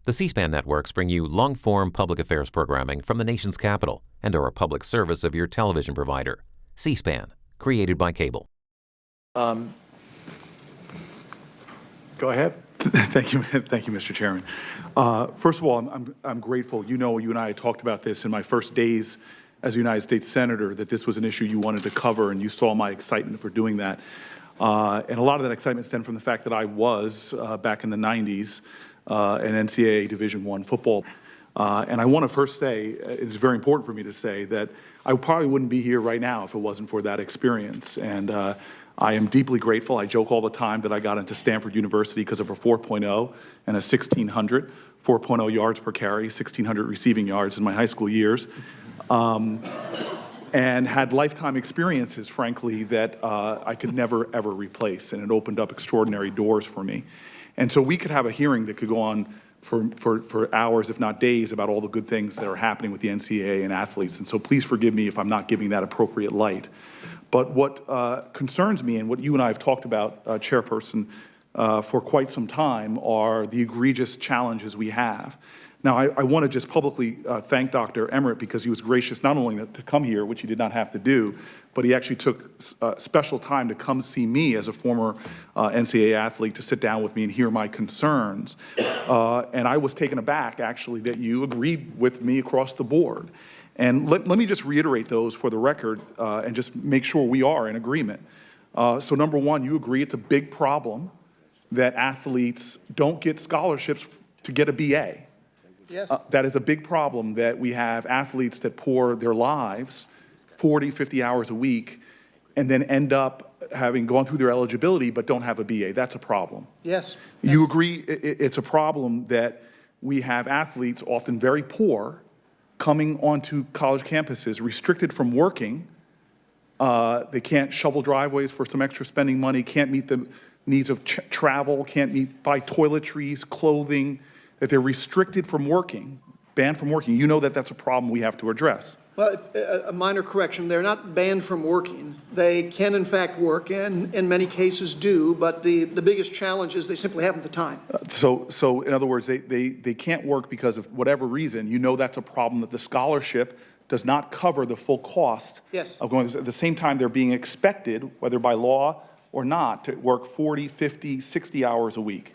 The C-SPAN networks bring you long-form public affairs programming from the nation's capital and are a public service of your television provider. C-SPAN, created by cable. Go ahead. Thank you, Mr. Chairman. First of all, I'm grateful. You know, you and I talked about this in my first days as a United States Senator, that this was an issue you wanted to cover, and you saw my excitement for doing that. And a lot of that excitement stemmed from the fact that I was, back in the 90s, an NCAA Division I football. And I want to first say, it's very important for me to say that I probably wouldn't be here right now if it wasn't for that experience. And I am deeply grateful. I joke all the time that I got into Stanford University because of a 4.0 and a 1,600, 4.0 yards per carry, 1,600 receiving yards in my high school years. And had lifetime experiences, frankly, that I could never, ever replace. And it opened up extraordinary doors for me. And so we could have a hearing that could go on for hours, if not days, about all the good things that are happening with the NCAA and athletes. And so please forgive me if I'm not giving that appropriate light. But what concerns me, and what you and I have talked about, Chairperson, for quite some time, are the egregious challenges we have. Now, I want to just publicly thank Dr. Emmerich, because he was gracious not only to come here, which he did not have to do, but he actually took special time to come see me as a former NCAA athlete, to sit down with me and hear my concerns. And I was taken aback, actually, that you agreed with me across the board. And let me just reiterate those for the record and just make sure we are in agreement. So number one, you agree it's a big problem that athletes don't get scholarships to get a BA. Yes. That is a big problem, that we have athletes that pour their lives 40, 50 hours a week and then end up having gone through their eligibility but don't have a BA. That's a problem. Yes. You agree it's a problem that we have athletes, often very poor, coming onto college campuses restricted from working. They can't shovel driveways for some extra spending money, can't meet the needs of travel, can't buy toiletries, clothing, that they're restricted from working, banned from working. You know that that's a problem we have to address. Well, a minor correction. They're not banned from working. They can, in fact, work, and in many cases do, but the biggest challenge is they simply haven't the time. So in other words, they can't work because of whatever reason. You know that's a problem, that the scholarship does not cover the full cost of going. At the same time, they're being expected, whether by law or not, to work 40, 50, 60 hours a week.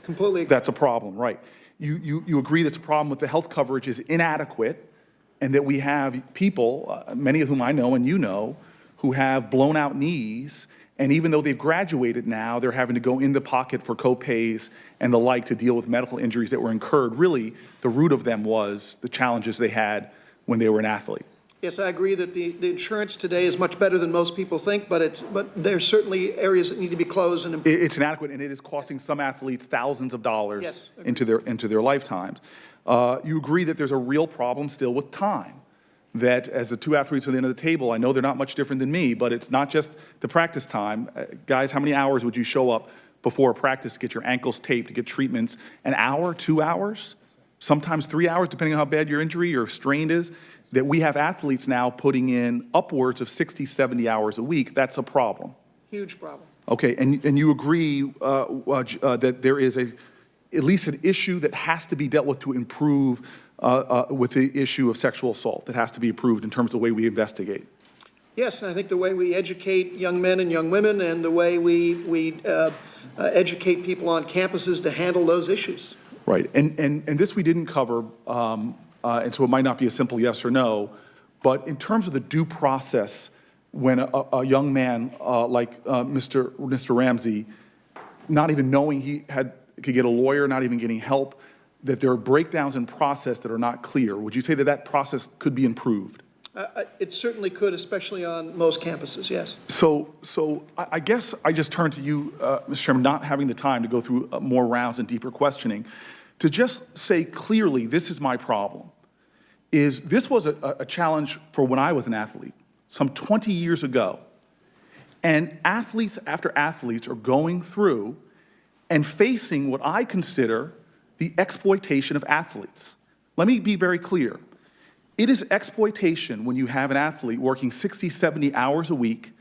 Completely agree. That's a problem, right. You agree that's a problem with the health coverage is inadequate, and that we have people, many of whom I know and you know, who have blown out knees, and even though they've graduated now, they're having to go in the pocket for co-pays and the like to deal with medical injuries that were incurred. Really, the root of them was the challenges they had when they were an athlete. Yes, I agree that the insurance today is much better than most people think, but there's certainly areas that need to be closed. And it's inadequate, and it is costing some athletes thousands of dollars yes, into their lifetimes. You agree that there's a real problem still with time, that as the two athletes at the end of the table, I know they're not much different than me, but it's not just the practice time. Guys, how many hours would you show up before a practice to get your ankles taped, to get treatments? An hour, 2 hours, sometimes 3 hours, depending on how bad your injury or strain is. That we have athletes now putting in upwards of 60, 70 hours a week. That's a problem. Huge problem. Okay, and you agree that there is at least an issue that has to be dealt with to improve with the issue of sexual assault. That has to be improved in terms of the way we investigate. Yes, and I think the way we educate young men and young women, and the way we educate people on campuses to handle those issues. Right, and this we didn't cover. And so it might not be a simple yes or no, but in terms of the due process, when a young man like Mr. Ramsey, not even knowing he could get a lawyer, not even getting help, that there are breakdowns in process that are not clear. Would you say that that process could be improved? It certainly could, especially on most campuses, yes. So I guess I just turn to you, Mr. Chairman, not having the time to go through more rounds and deeper questioning, to just say clearly, this is my problem. This was a challenge for when I was an athlete, some 20 years ago. And athletes after athletes are going through and facing what I consider the exploitation of athletes. Let me be very clear. It is exploitation when you have an athlete working 60, 70 hours a week,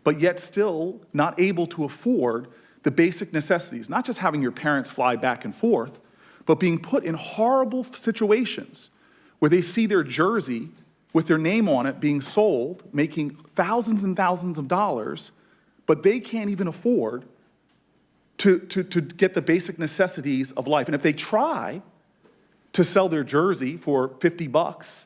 but yet still not able to afford the basic necessities, not just having your parents fly back and forth, but being put in horrible situations where they see their jersey with their name on it being sold, making thousands and thousands of dollars, but they can't even afford to get the basic necessities of life. And if they try to sell their jersey for $50,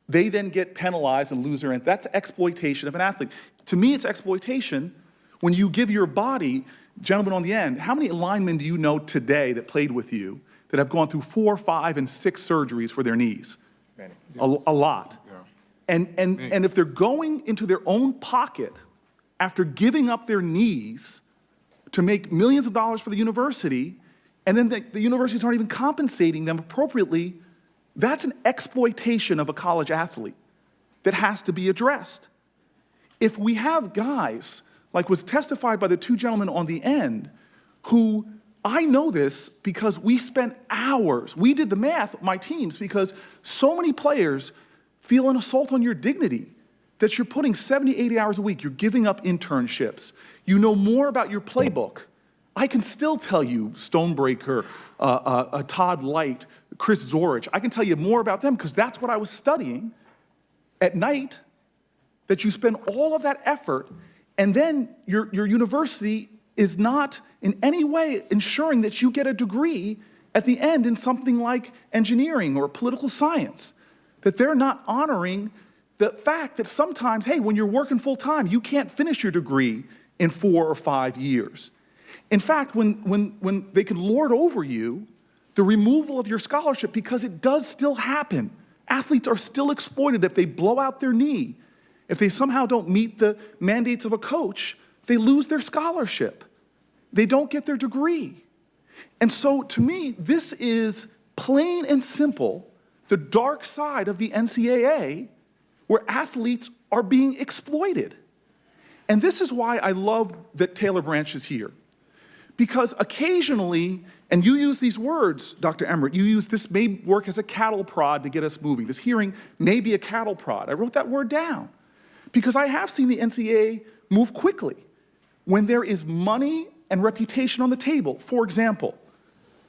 they then get penalized and lose their end. That's exploitation of an athlete. To me, it's exploitation when you give your body, gentlemen on the end, how many linemen do you know today that played with you that have gone through 4, 5, and 6 surgeries for their knees? Many. A lot. Yeah. And if they're going into their own pocket after giving up their knees to make millions of dollars for the university, and then the universities aren't even compensating them appropriately, that's an exploitation of a college athlete that has to be addressed. If we have guys, like was testified by the 2 gentlemen on the end, who, I know this because we spent hours, we did the math, my teams, because so many players feel an assault on your dignity, that you're putting 70, 80 hours a week, you're giving up internships, you know more about your playbook. I can still tell you Stonebreaker, Todd Light, Chris Zorich, I can tell you more about them because that's what I was studying at night, that you spend all of that effort and then your university is not in any way ensuring that you get a degree at the end in something like engineering or political science, that they're not honoring the fact that sometimes, hey, when you're working full time, you can't finish your degree in 4 or 5 years. In fact, when they can lord over you, the removal of your scholarship, because it does still happen. Athletes are still exploited if they blow out their knee. If they somehow don't meet the mandates of a coach, they lose their scholarship. They don't get their degree. And so to me, this is plain and simple the dark side of the NCAA, where athletes are being exploited. And this is why I love that Taylor Branch is here. Because occasionally, and you use these words, Dr. Emmert, you use this may work as a cattle prod to get us moving. This hearing may be a cattle prod. I wrote that word down because I have seen the NCAA move quickly when there is money and reputation on the table. For example,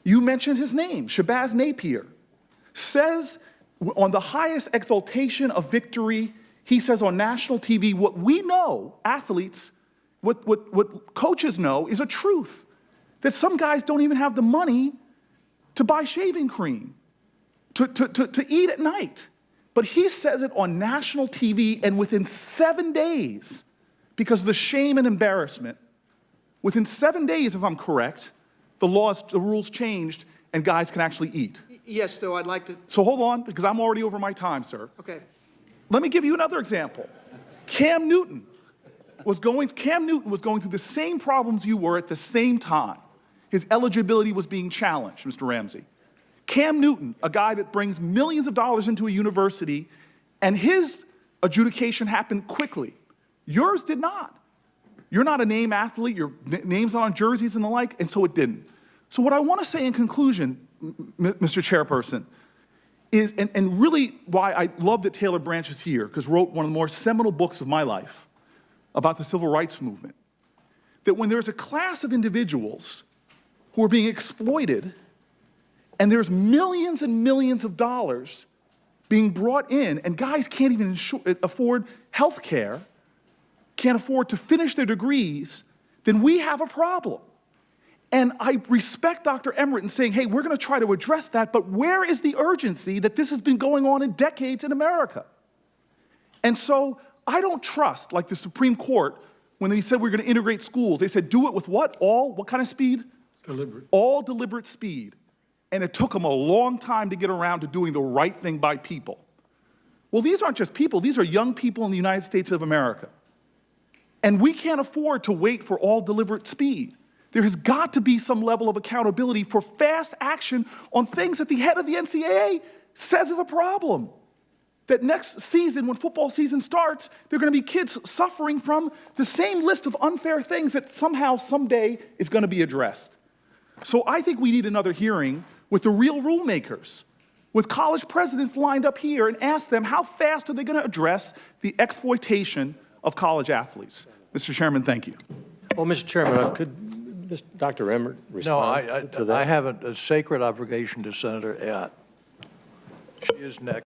you mentioned his name, Shabazz Napier, says on the highest exaltation of victory, he says on national TV, what we know, athletes, what coaches know is a truth. That some guys don't even have the money to buy shaving cream, to eat at night. But he says it on national TV, and within 7 days, because of the shame and embarrassment, within 7 days, if I'm correct, the rules changed and guys can actually eat. Yes, though, I'd like to... So hold on, because I'm already over my time, sir. Okay. Let me give you another example. Cam Newton was going through the same problems you were at the same time. His eligibility was being challenged, Mr. Ramsey. Cam Newton, a guy that brings millions of dollars into a university, and his adjudication happened quickly. Yours did not. You're not a name athlete, your name's not on jerseys and the like, and so it didn't. So what I want to say in conclusion, Mr. Chairperson, is, and really why I love that Taylor Branch is here, because wrote one of the more seminal books of my life about the civil rights movement, that when there's a class of individuals who are being exploited, and there's millions and millions of dollars being brought in, and guys can't even afford health care, can't afford to finish their degrees, then we have a problem. And I respect Dr. Emmert in saying, hey, we're going to try to address that, but where is the urgency that this has been going on in decades in America? And so I don't trust, like the Supreme Court, when they said we're going to integrate schools, they said do it with what? What kind of speed? Deliberate. All deliberate speed. And it took them a long time to get around to doing the right thing by people. Well, these aren't just people, these are young people in the United States of America. And we can't afford to wait for all deliberate speed. There has got to be some level of accountability for fast action on things that the head of the NCAA says is a problem. That next season, when football season starts, there are going to be kids suffering from the same list of unfair things that somehow, someday, is going to be addressed. So I think we need another hearing with the real rule makers, with college presidents lined up here, and ask them how fast are they going to address the exploitation of college athletes. Mr. Chairman, thank you. Well, Mr. Chairman, Just Dr. Emmert No, respond to that? I have a sacred obligation to Senator Abt. She is next.